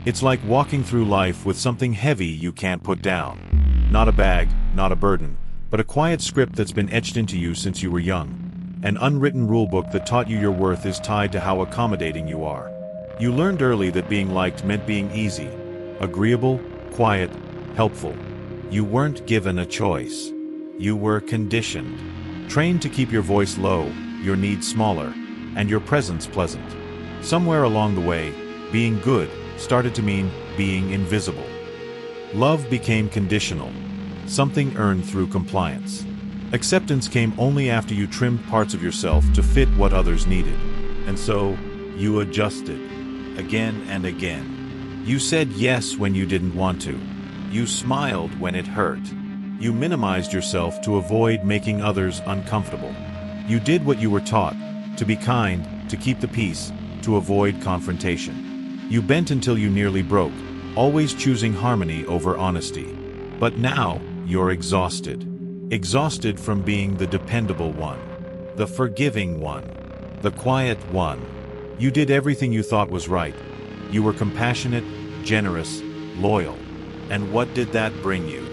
It's like walking through life with something heavy you can't put down. Not a bag, not a burden, but a quiet script that's been etched into you since you were young. An unwritten rulebook that taught you your worth is tied to how accommodating you are. You learned early that being liked meant being easy, agreeable, quiet, helpful. You weren't given a choice. You were conditioned. Trained to keep your voice low, your needs smaller, and your presence pleasant. Somewhere along the way, being good started to mean being invisible. Love became conditional, something earned through compliance. Acceptance came only after you trimmed parts of yourself to fit what others needed. And so, you adjusted, again and again. You said yes when you didn't want to. You smiled when it hurt. You minimized yourself to avoid making others uncomfortable. You did what you were taught, to be kind, to keep the peace, to avoid confrontation. You bent until you nearly broke, always choosing harmony over honesty. But now, you're exhausted. Exhausted from being the dependable one, the forgiving one, the quiet one. You did everything you thought was right. You were compassionate, generous, loyal. And what did that bring you?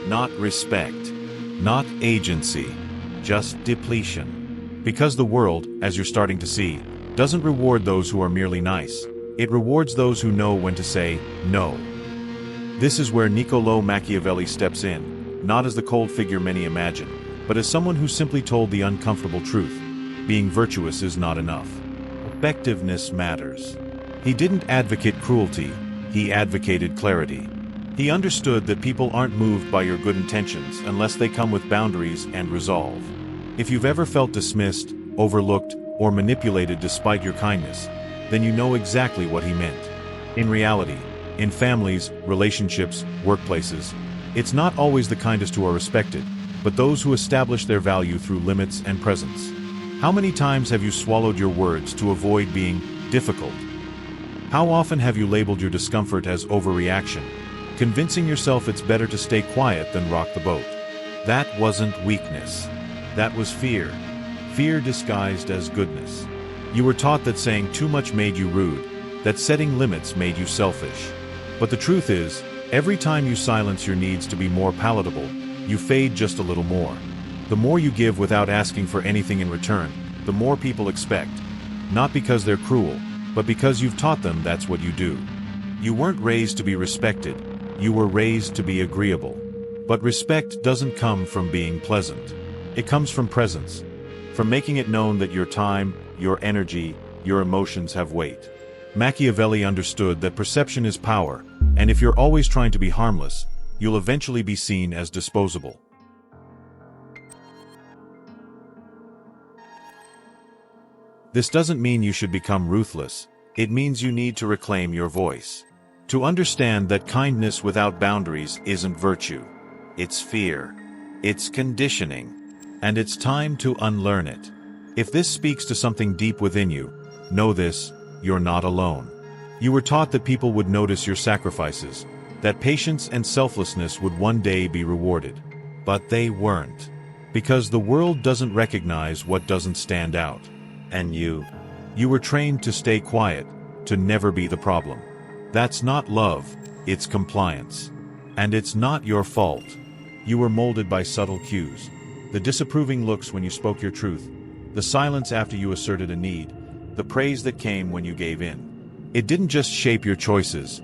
Not respect, not agency, just depletion. Because the world, as you're starting to see, doesn't reward those who are merely nice. It rewards those who know when to say no. This is where Niccolò Machiavelli steps in, not as the cold figure many imagine, but as someone who simply told the uncomfortable truth. Being virtuous is not enough. Effectiveness matters. He didn't advocate cruelty, he advocated clarity. He understood that people aren't moved by your good intentions unless they come with boundaries and resolve. If you've ever felt dismissed, overlooked, or manipulated despite your kindness, then you know exactly what he meant. In reality, in families, relationships, workplaces, it's not always the kindest who are respected, but those who establish their value through limits and presence. How many times have you swallowed your words to avoid being difficult? How often have you labeled your discomfort as overreaction, convincing yourself it's better to stay quiet than rock the boat? That wasn't weakness. That was fear. Fear disguised as goodness. You were taught that saying too much made you rude, that setting limits made you selfish. But the truth is, every time you silence your needs to be more palatable, you fade just a little more. The more you give without asking for anything in return, the more people expect. Not because they're cruel, but because you've taught them that's what you do. You weren't raised to be respected, you were raised to be agreeable. But respect doesn't come from being pleasant. It comes from presence, from making it known that your time, your energy, your emotions have weight. Machiavelli understood that perception is power, and if you're always trying to be harmless, you'll eventually be seen as disposable. This doesn't mean you should become ruthless. It means you need to reclaim your voice. To understand that kindness without boundaries isn't virtue. It's fear. It's conditioning. And it's time to unlearn it. If this speaks to something deep within you, know this, you're not alone. You were taught that people would notice your sacrifices, that patience and selflessness would one day be rewarded. But they weren't. Because the world doesn't recognize what doesn't stand out. And you were trained to stay quiet, to never be the problem. That's not love, it's compliance. And it's not your fault. You were molded by subtle cues. The disapproving looks when you spoke your truth, the silence after you asserted a need, the praise that came when you gave in. It didn't just shape your choices,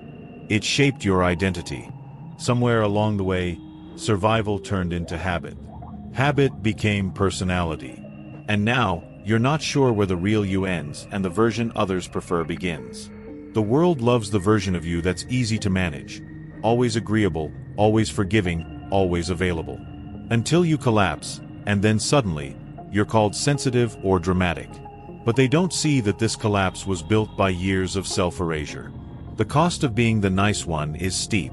it shaped your identity. Somewhere along the way, survival turned into habit. Habit became personality. And now, you're not sure where the real you ends and the version others prefer begins. The world loves the version of you that's easy to manage, always agreeable, always forgiving, always available. Until you collapse, and then suddenly, you're called sensitive or dramatic. But they don't see that this collapse was built by years of self-erasure. The cost of being the nice one is steep.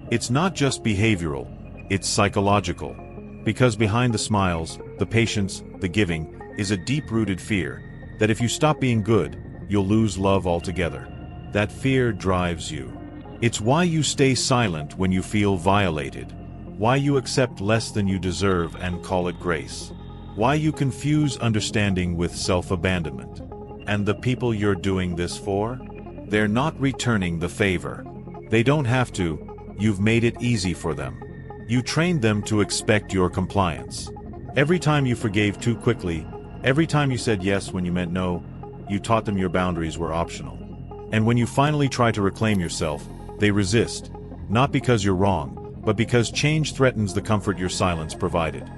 It's not just behavioral, it's psychological. Because behind the smiles, the patience, the giving, is a deep-rooted fear that if you stop being good, you'll lose love altogether. That fear drives you. It's why you stay silent when you feel violated. Why you accept less than you deserve and call it grace. Why you confuse understanding with self-abandonment. And the people you're doing this for? They're not returning the favor. They don't have to. You've made it easy for them. You trained them to expect your compliance. Every time you forgave too quickly, every time you said yes when you meant no, you taught them your boundaries were optional. And when you finally try to reclaim yourself, they resist. Not because you're wrong, but because change threatens the comfort your silence provided.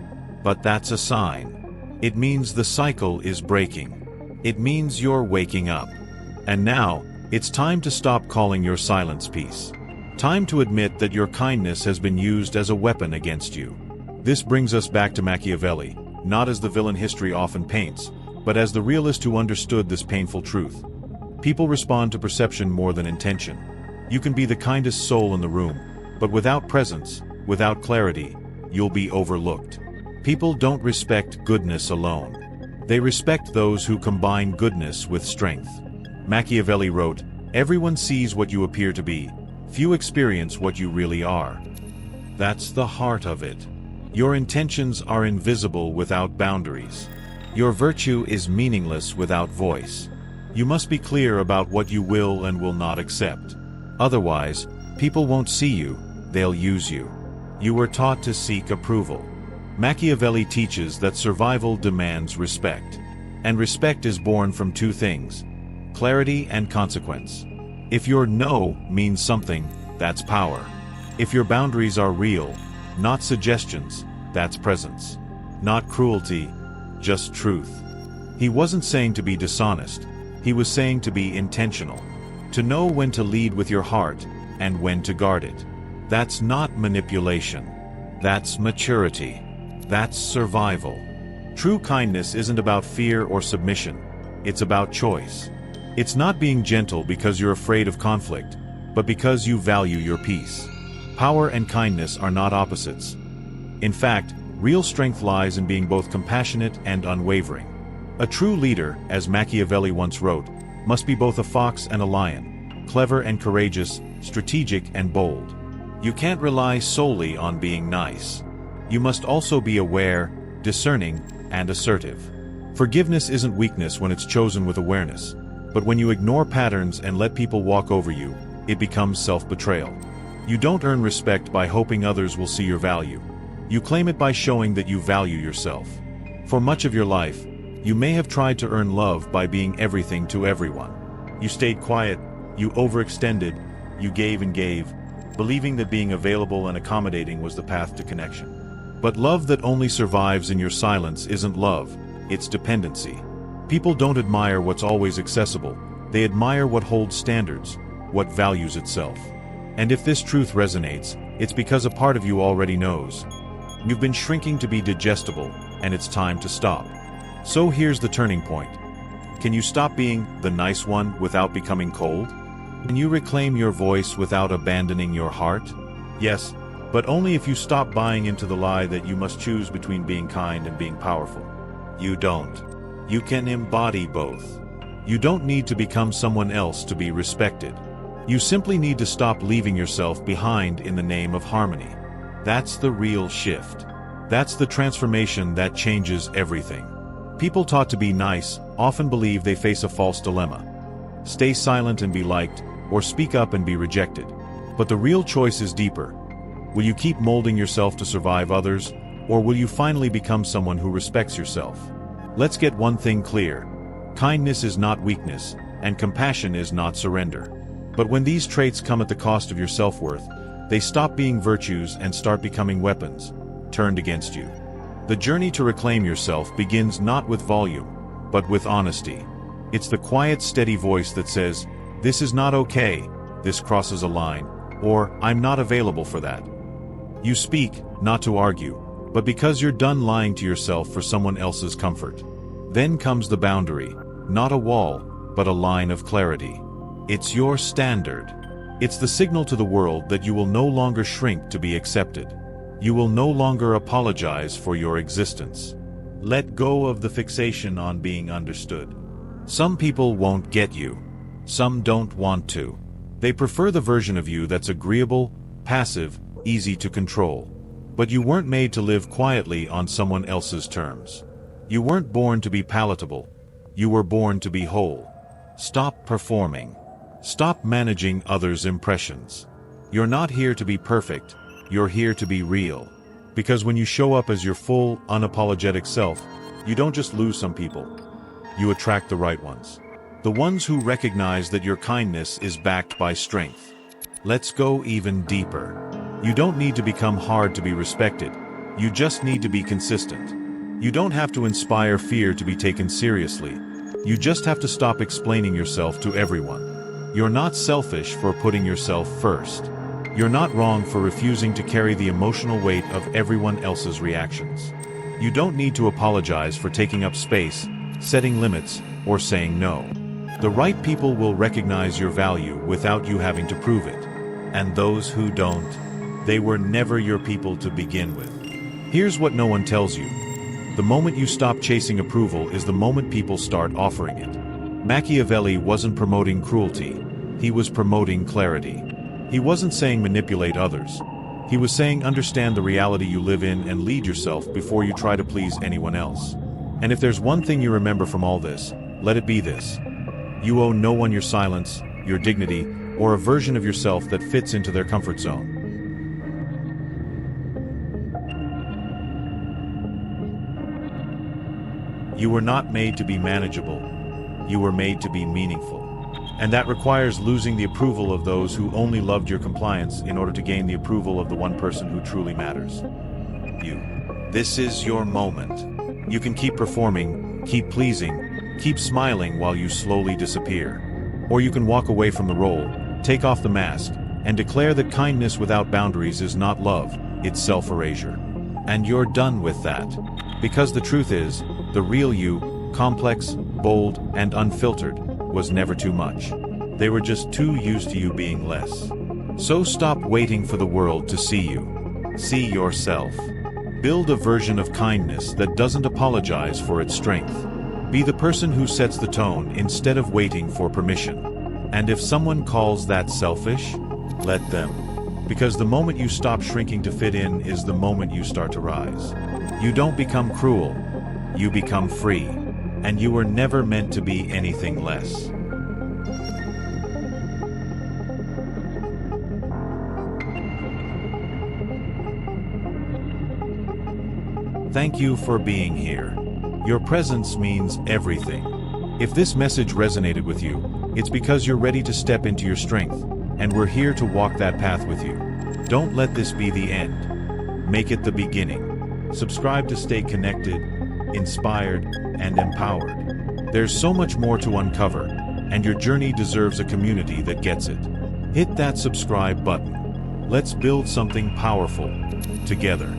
But that's a sign. It means the cycle is breaking. It means you're waking up. And now, it's time to stop calling your silence peace. Time to admit that your kindness has been used as a weapon against you. This brings us back to Machiavelli, not as the villain history often paints, but as the realist who understood this painful truth. People respond to perception more than intention. You can be the kindest soul in the room, but without presence, without clarity, you'll be overlooked. People don't respect goodness alone. They respect those who combine goodness with strength. Machiavelli wrote, "Everyone sees what you appear to be. Few experience what you really are." That's the heart of it. Your intentions are invisible without boundaries. Your virtue is meaningless without voice. You must be clear about what you will and will not accept. Otherwise, people won't see you, they'll use you. You were taught to seek approval. Machiavelli teaches that survival demands respect. And respect is born from two things: clarity and consequence. If your no means something, that's power. If your boundaries are real, not suggestions, that's presence. Not cruelty, just truth. He wasn't saying to be dishonest. He was saying to be intentional. To know when to lead with your heart and when to guard it. That's not manipulation. That's maturity. That's survival. True kindness isn't about fear or submission. It's about choice. It's not being gentle because you're afraid of conflict, but because you value your peace. Power and kindness are not opposites. In fact, real strength lies in being both compassionate and unwavering. A true leader, as Machiavelli once wrote, must be both a fox and a lion, clever and courageous, strategic and bold. You can't rely solely on being nice. You must also be aware, discerning, and assertive. Forgiveness isn't weakness when it's chosen with awareness, but when you ignore patterns and let people walk over you, it becomes self-betrayal. You don't earn respect by hoping others will see your value. You claim it by showing that you value yourself. For much of your life, you may have tried to earn love by being everything to everyone. You stayed quiet, you overextended, you gave and gave, believing that being available and accommodating was the path to connection. But love that only survives in your silence isn't love, it's dependency. People don't admire what's always accessible, they admire what holds standards, what values itself. And if this truth resonates, it's because a part of you already knows. You've been shrinking to be digestible, and it's time to stop. So here's the turning point. Can you stop being the nice one without becoming cold? Can you reclaim your voice without abandoning your heart? Yes, but only if you stop buying into the lie that you must choose between being kind and being powerful. You don't. You can embody both. You don't need to become someone else to be respected. You simply need to stop leaving yourself behind in the name of harmony. That's the real shift. That's the transformation that changes everything. People taught to be nice often believe they face a false dilemma. Stay silent and be liked, or speak up and be rejected. But the real choice is deeper. Will you keep molding yourself to survive others, or will you finally become someone who respects yourself? Let's get one thing clear. Kindness is not weakness, and compassion is not surrender. But when these traits come at the cost of your self-worth, they stop being virtues and start becoming weapons, turned against you. The journey to reclaim yourself begins not with volume, but with honesty. It's the quiet, steady voice that says, "This is not okay, this crosses a line," or "I'm not available for that." You speak, not to argue, but because you're done lying to yourself for someone else's comfort. Then comes the boundary, not a wall, but a line of clarity. It's your standard. It's the signal to the world that you will no longer shrink to be accepted. You will no longer apologize for your existence. Let go of the fixation on being understood. Some people won't get you. Some don't want to. They prefer the version of you that's agreeable, passive, easy to control. But you weren't made to live quietly on someone else's terms. You weren't born to be palatable. You were born to be whole. Stop performing. Stop managing others' impressions. You're not here to be perfect, you're here to be real. Because when you show up as your full, unapologetic self, you don't just lose some people. You attract the right ones. The ones who recognize that your kindness is backed by strength. Let's go even deeper. You don't need to become hard to be respected. You just need to be consistent. You don't have to inspire fear to be taken seriously. You just have to stop explaining yourself to everyone. You're not selfish for putting yourself first. You're not wrong for refusing to carry the emotional weight of everyone else's reactions. You don't need to apologize for taking up space, setting limits, or saying no. The right people will recognize your value without you having to prove it. And those who don't, they were never your people to begin with. Here's what no one tells you. The moment you stop chasing approval is the moment people start offering it. Machiavelli wasn't promoting cruelty. He was promoting clarity. He wasn't saying manipulate others. He was saying understand the reality you live in and lead yourself before you try to please anyone else. And if there's one thing you remember from all this, let it be this. You owe no one your silence, your dignity, or a version of yourself that fits into their comfort zone. You were not made to be manageable. You were made to be meaningful. And that requires losing the approval of those who only loved your compliance in order to gain the approval of the one person who truly matters. You. This is your moment. You can keep performing, keep pleasing, keep smiling while you slowly disappear. Or you can walk away from the role, take off the mask, and declare that kindness without boundaries is not love, it's self-erasure. And you're done with that. Because the truth is, the real you, complex, bold, and unfiltered, was never too much. They were just too used to you being less. So stop waiting for the world to see you. See yourself. Build a version of kindness that doesn't apologize for its strength. Be the person who sets the tone instead of waiting for permission. And if someone calls that selfish, let them. Because the moment you stop shrinking to fit in is the moment you start to rise. You don't become cruel. You become free. And you were never meant to be anything less. Thank you for being here. Your presence means everything. If this message resonated with you, it's because you're ready to step into your strength, and we're here to walk that path with you. Don't let this be the end. Make it the beginning. Subscribe to stay connected, inspired, and empowered. There's so much more to uncover, and your journey deserves a community that gets it. Hit that subscribe button. Let's build something powerful together.